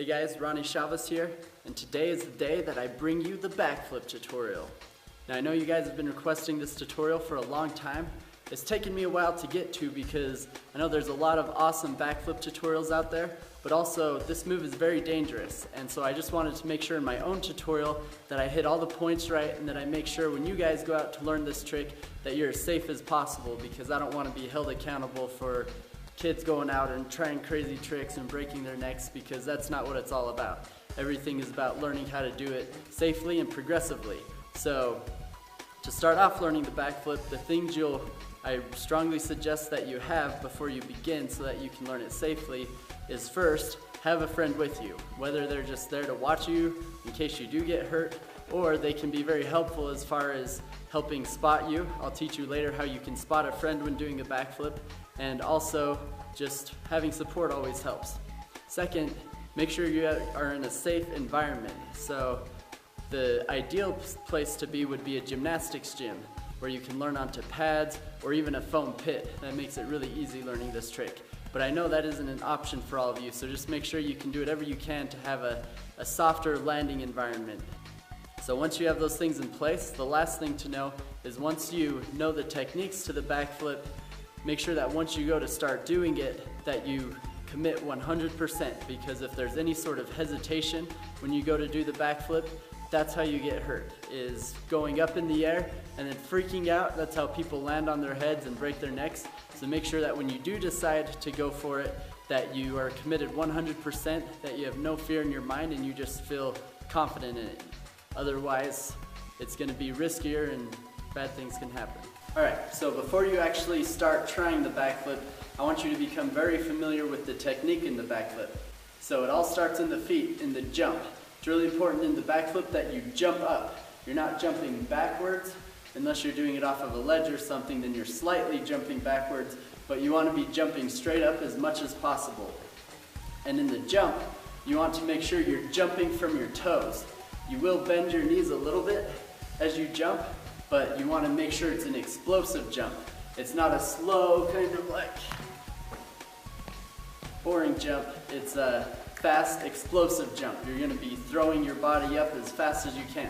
Hey guys, Ronnie Chavez here, and today is the day that I bring you the backflip tutorial. Now I know you guys have been requesting this tutorial for a long time. It's taken me a while to get to because I know there's a lot of awesome backflip tutorials out there, but also this move is very dangerous, and so I just wanted to make sure in my own tutorial that I hit all the points right and that I make sure when you guys go out to learn this trick that you're as safe as possible, because I don't want to be held accountable for kids going out and trying crazy tricks and breaking their necks, because that's not what it's all about. Everything is about learning how to do it safely and progressively. So to start off learning the backflip, the things I strongly suggest that you have before you begin so that you can learn it safely is, first, have a friend with you. Whether they're just there to watch you in case you do get hurt, or they can be very helpful as far as helping spot you. I'll teach you later how you can spot a friend when doing a backflip, and also just having support always helps. Second, make sure you are in a safe environment. So the ideal place to be would be a gymnastics gym where you can learn onto pads or even a foam pit. That makes it really easy learning this trick. But I know that isn't an option for all of you, so just make sure you can do whatever you can to have a softer landing environment. So once you have those things in place, the last thing to know is once you know the techniques to the backflip, make sure that once you go to start doing it, that you commit 100%, because if there's any sort of hesitation when you go to do the backflip, that's how you get hurt, is going up in the air and then freaking out. That's how people land on their heads and break their necks. So make sure that when you do decide to go for it, that you are committed 100%, that you have no fear in your mind and you just feel confident in it. Otherwise, it's going to be riskier and bad things can happen. Alright, so before you actually start trying the backflip, I want you to become very familiar with the technique in the backflip. So it all starts in the feet, in the jump. It's really important in the backflip that you jump up. You're not jumping backwards, unless you're doing it off of a ledge or something, then you're slightly jumping backwards, but you want to be jumping straight up as much as possible. And in the jump, you want to make sure you're jumping from your toes. You will bend your knees a little bit as you jump, but you want to make sure it's an explosive jump. It's not a slow, kind of like boring jump. It's a fast, explosive jump. You're going to be throwing your body up as fast as you can.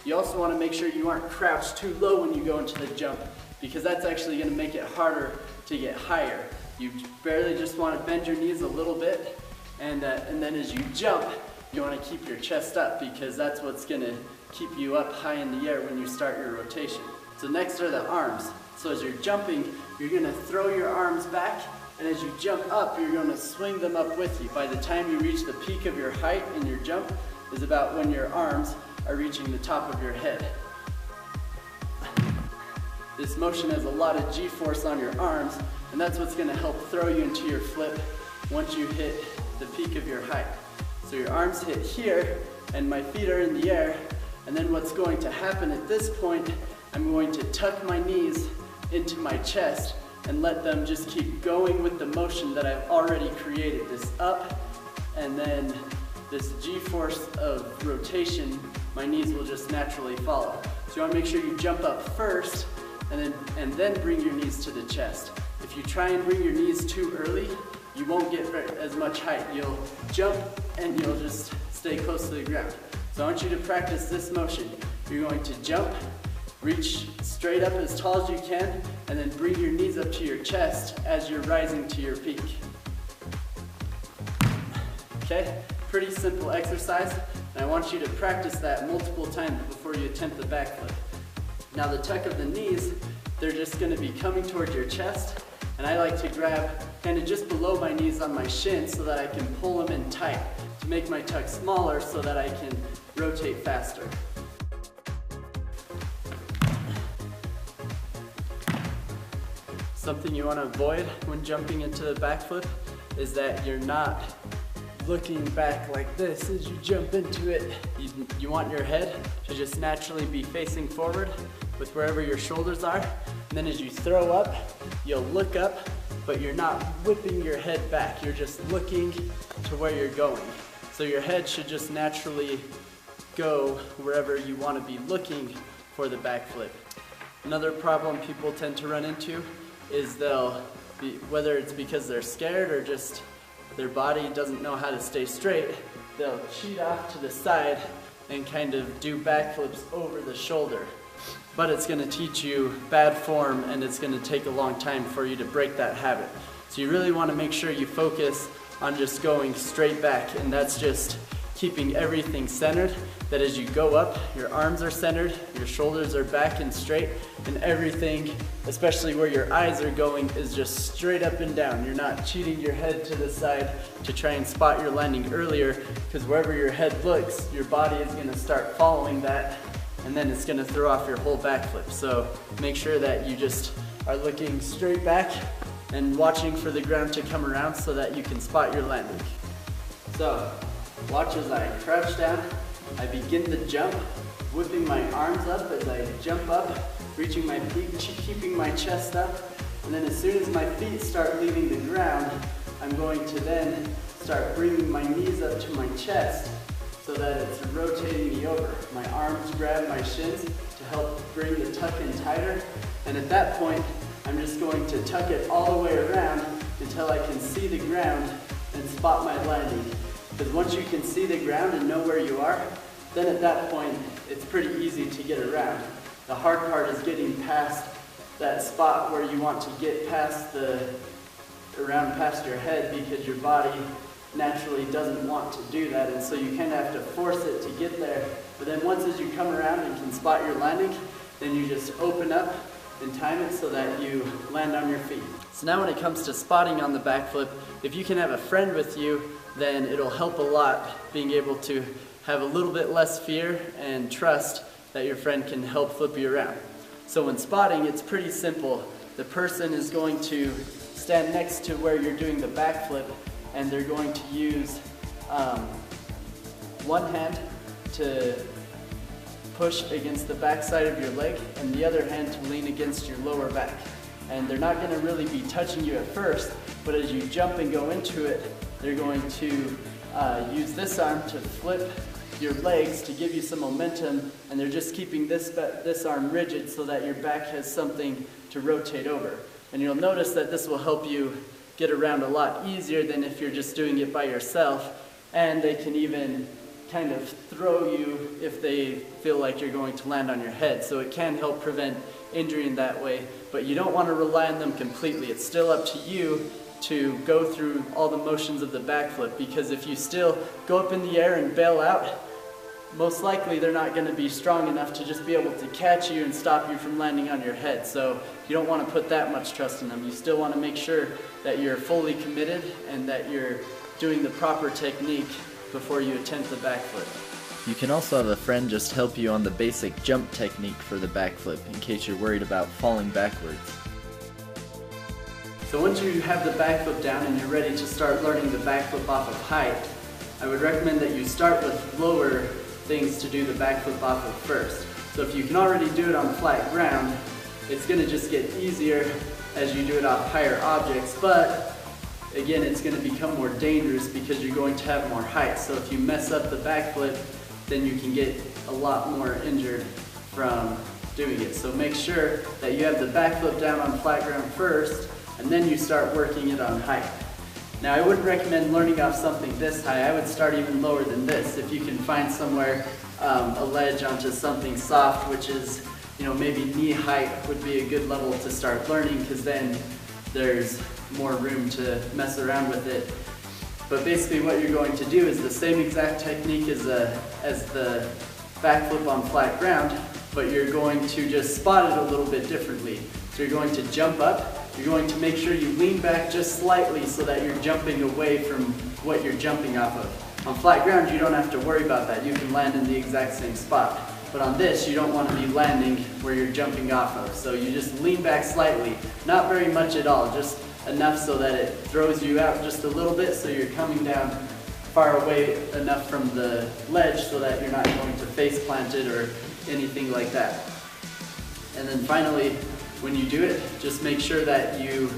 You also want to make sure you aren't crouched too low when you go into the jump, because that's actually going to make it harder to get higher. You barely just want to bend your knees a little bit, and then as you jump, you want to keep your chest up, because that's what's going to keep you up high in the air when you start your rotation. So next are the arms. So as you're jumping, you're going to throw your arms back, and as you jump up, you're going to swing them up with you. By the time you reach the peak of your height in your jump is about when your arms are reaching the top of your head. This motion has a lot of G-force on your arms, and that's what's going to help throw you into your flip once you hit the peak of your height. So your arms hit here, and my feet are in the air, and then what's going to happen at this point, I'm going to tuck my knees into my chest and let them just keep going with the motion that I've already created. This up, and then this G-force of rotation, my knees will just naturally follow. So you want to make sure you jump up first, and then bring your knees to the chest. If you try and bring your knees too early, you won't get as much height. You'll jump and you'll just stay close to the ground. So I want you to practice this motion. You're going to jump, reach straight up as tall as you can, and then bring your knees up to your chest as you're rising to your peak. Okay, pretty simple exercise, and I want you to practice that multiple times before you attempt the backflip. Now the tuck of the knees, they're just going to be coming towards your chest, and I like to grab kind of just below my knees on my shins so that I can pull them in tight to make my tuck smaller so that I can rotate faster. Something you want to avoid when jumping into the backflip is that you're not looking back like this as you jump into it. You want your head to just naturally be facing forward with wherever your shoulders are. And then as you throw up, you'll look up, but you're not whipping your head back. You're just looking to where you're going. So your head should just naturally go wherever you want to be looking for the backflip. Another problem people tend to run into is whether it's because they're scared or just their body doesn't know how to stay straight, they'll cheat off to the side and kind of do backflips over the shoulder. But it's going to teach you bad form, and it's going to take a long time for you to break that habit. So you really want to make sure you focus on just going straight back, and that's just keeping everything centered, that as you go up, your arms are centered, your shoulders are back and straight, and everything, especially where your eyes are going, is just straight up and down. You're not cheating your head to the side to try and spot your landing earlier, because wherever your head looks, your body is going to start following that, and then it's going to throw off your whole backflip. So make sure that you just are looking straight back and watching for the ground to come around so that you can spot your landing. So watch as I crouch down, I begin to jump, whipping my arms up as I jump up, reaching my peak, keeping my chest up, and then as soon as my feet start leaving the ground, I'm going to then start bringing my knees up to my chest so that it's rotating me over. My arms grab my shins to help bring the tuck in tighter, and at that point, I'm just going to tuck it all the way around until I can see the ground and spot my landing. Because once you can see the ground and know where you are, then at that point, it's pretty easy to get around. The hard part is getting past that spot where you want to get past around past your head, because your body naturally doesn't want to do that, and so you kind of have to force it to get there. But then once as you come around and can spot your landing, then you just open up and time it so that you land on your feet. So now when it comes to spotting on the backflip, if you can have a friend with you, then it'll help a lot being able to have a little bit less fear and trust that your friend can help flip you around. So when spotting, it's pretty simple. The person is going to stand next to where you're doing the backflip, and they're going to use one hand to push against the back side of your leg and the other hand to lean against your lower back. And they're not going to really be touching you at first, but as you jump and go into it, they're going to use this arm to flip your legs to give you some momentum, and they're just keeping this arm rigid so that your back has something to rotate over. And you'll notice that this will help you get around a lot easier than if you're just doing it by yourself, and they can even kind of throw you if they feel like you're going to land on your head. So it can help prevent injury in that way, but you don't want to rely on them completely. It's still up to you to go through all the motions of the backflip, because if you still go up in the air and bail out, most likely they're not going to be strong enough to just be able to catch you and stop you from landing on your head. So you don't want to put that much trust in them. You still want to make sure that you're fully committed and that you're doing the proper technique before you attempt the backflip. You can also have a friend just help you on the basic jump technique for the backflip in case you're worried about falling backwards. So once you have the backflip down and you're ready to start learning the backflip off of height, I would recommend that you start with lower things to do the backflip off of first. So if you can already do it on flat ground, it's going to just get easier as you do it off higher objects, but again, it's going to become more dangerous because you're going to have more height. So if you mess up the backflip, then you can get a lot more injured from doing it. So make sure that you have the backflip down on flat ground first, and then you start working it on height. Now I wouldn't recommend learning off something this high. I would start even lower than this. If you can find somewhere a ledge onto something soft, which is, maybe knee height would be a good level to start learning, because then there's more room to mess around with it. But basically what you're going to do is the same exact technique as the backflip on flat ground, but you're going to just spot it a little bit differently. So you're going to jump up, you're going to make sure you lean back just slightly so that you're jumping away from what you're jumping off of. On flat ground, you don't have to worry about that. You can land in the exact same spot. But on this, you don't want to be landing where you're jumping off of. So you just lean back slightly, not very much at all, just enough so that it throws you out just a little bit, so you're coming down far away enough from the ledge so that you're not going to face plant it or anything like that. And then finally, when you do it, just make sure that you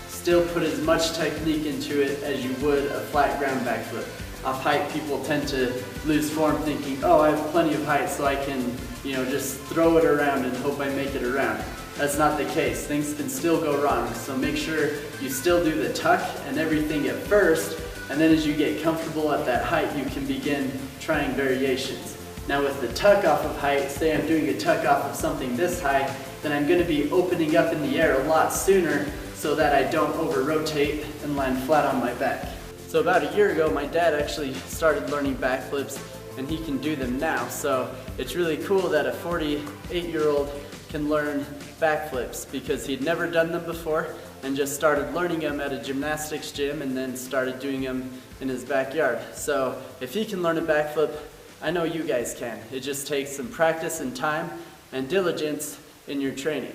still put as much technique into it as you would a flat ground backflip. Off height, people tend to lose form thinking, oh, I have plenty of height so I can, just throw it around and hope I make it around. That's not the case. Things can still go wrong. So make sure you still do the tuck and everything at first, and then as you get comfortable at that height, you can begin trying variations. Now with the tuck off of height, say I'm doing a tuck off of something this high, then I'm going to be opening up in the air a lot sooner so that I don't over-rotate and land flat on my back. So about a year ago, my dad actually started learning backflips, and he can do them now. So it's really cool that a 48-year-old can learn backflips because he'd never done them before and just started learning them at a gymnastics gym and then started doing them in his backyard. So if he can learn a backflip, I know you guys can. It just takes some practice and time and diligence in your training.